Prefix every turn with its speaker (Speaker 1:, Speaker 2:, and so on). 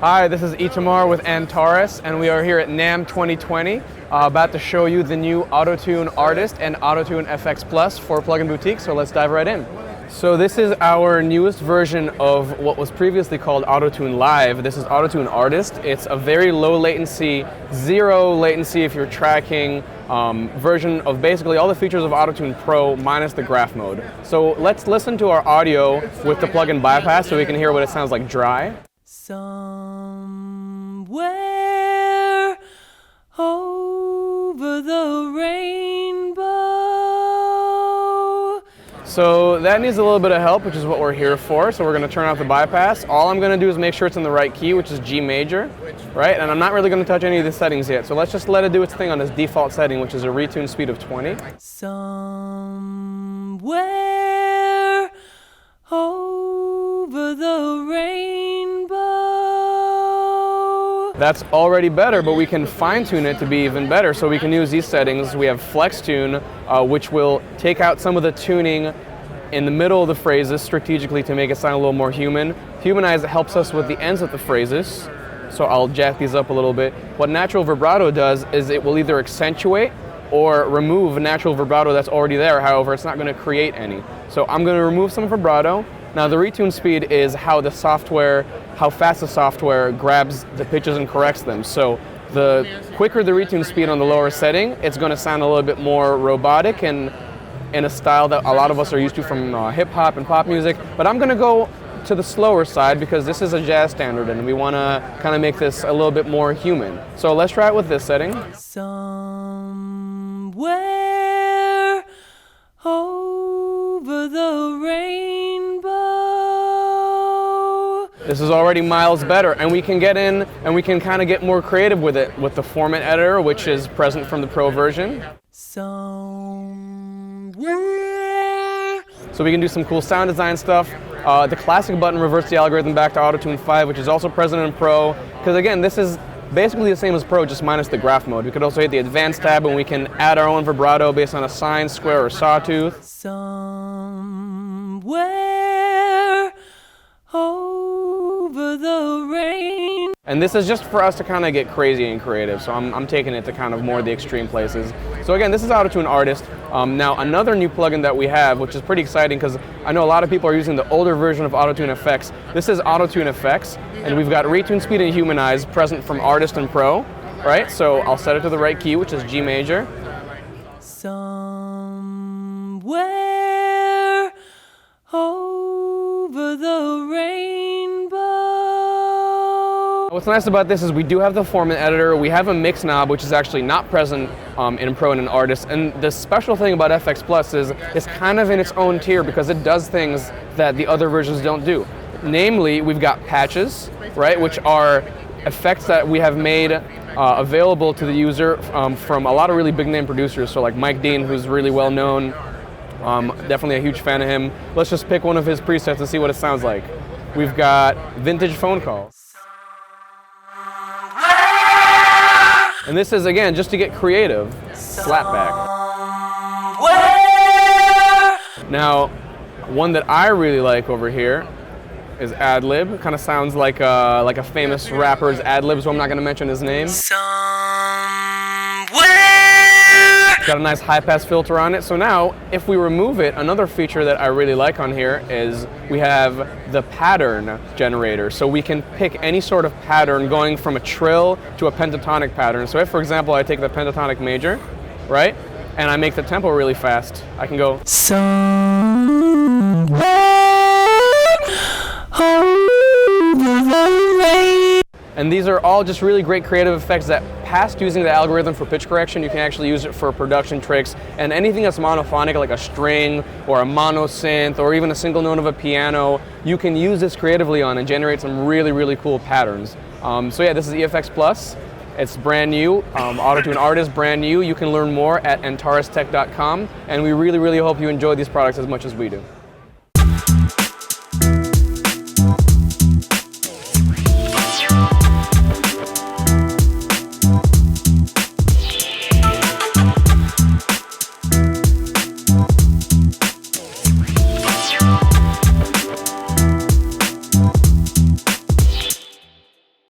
Speaker 1: Hi, this is Itamar with Antares, and we are here at NAMM 2020, about to show you the new Auto-Tune Artist and Auto-Tune FX Plus for Plugin Boutique, so let's dive right in. So this is our newest version of what was previously called Auto-Tune Live. This is Auto-Tune Artist. It's a very low latency, zero latency if you're tracking, version of basically all the features of Auto-Tune Pro minus the graph mode. So let's listen to our audio with the plugin bypass so we can hear what it sounds like dry.
Speaker 2: Somewhere over the rainbow.
Speaker 1: So that needs a little bit of help, which is what we're here for. So we're going to turn off the bypass. All I'm going to do is make sure it's in the right key, which is G major, right? And I'm not really going to touch any of the settings yet. So let's just let it do its thing on this default setting, which is a retune speed of 20.
Speaker 2: Somewhere over the rainbow.
Speaker 1: That's already better, but we can fine tune it to be even better. So we can use these settings. We have Flex Tune, which will take out some of the tuning in the middle of the phrases strategically to make it sound a little more human. Humanize helps us with the ends of the phrases. So I'll jack these up a little bit. What natural vibrato does is it will either accentuate or remove natural vibrato that's already there. However, it's not going to create any. So I'm going to remove some vibrato. Now the retune speed is how fast the software grabs the pitches and corrects them. So the quicker the retune speed on the lower setting, it's going to sound a little bit more robotic and in a style that a lot of us are used to from hip hop and pop music. But I'm going to go to the slower side because this is a jazz standard and we want to kind of make this a little bit more human. So let's try it with this setting.
Speaker 2: Somewhere over the rainbow.
Speaker 1: This is already miles better, and we can get in and we can kind of get more creative with it with the format editor, which is present from the Pro version.
Speaker 2: Somewhere.
Speaker 1: So we can do some cool sound design stuff. The classic button reverts the algorithm back to Auto-Tune 5, which is also present in Pro, because again, this is basically the same as Pro, just minus the graph mode. We could also hit the Advanced tab and we can add our own vibrato based on a sine, square, or sawtooth.
Speaker 2: Somewhere over the rain.
Speaker 1: And this is just for us to kind of get crazy and creative, so I'm taking it to kind of more the extreme places. So again, this is Auto-Tune Artist. Now another new plugin that we have, which is pretty exciting because I know a lot of people are using the older version of Auto-Tune Effects. This is Auto-Tune Effects, and we've got Retune Speed and Humanize present from Artist and Pro, right? So I'll set it to the right key, which is G major.
Speaker 2: Somewhere over the rainbow.
Speaker 1: What's nice about this is we do have the format editor. We have a mix knob, which is actually not present in Pro and in Artist. And the special thing about FX Plus is it's kind of in its own tier because it does things that the other versions don't do. Namely, we've got patches, right, which are effects that we have made available to the user from a lot of really big name producers. So like Mike Dean, who's really well known. Definitely a huge fan of him. Let's just pick one of his presets and see what it sounds like. We've got vintage phone calls. And this is, again, just to get creative, slapback. Now, one that I really like over here is ad-lib. Kind of sounds like a famous rapper's ad-lib, so I'm not going to mention his name. It's got a nice high-pass filter on it. So now, if we remove it, another feature that I really like on here is we have the pattern generator. So we can pick any sort of pattern going from a trill to a pentatonic pattern. So if, for example, I take the pentatonic major, right, and I make the tempo really fast, I can go somewhere over the rain. And these are all just really great creative effects that past using the algorithm for pitch correction, you can actually use it for production tricks and anything that's monophonic like a string or a mono synth or even a single note of a piano, you can use this creatively on and generate some really, really cool patterns. So yeah, this is EFX Plus. It's brand new, Auto-Tune Artist, brand new. You can learn more at antarestech.com, and we really, really hope you enjoy these products as much as we do.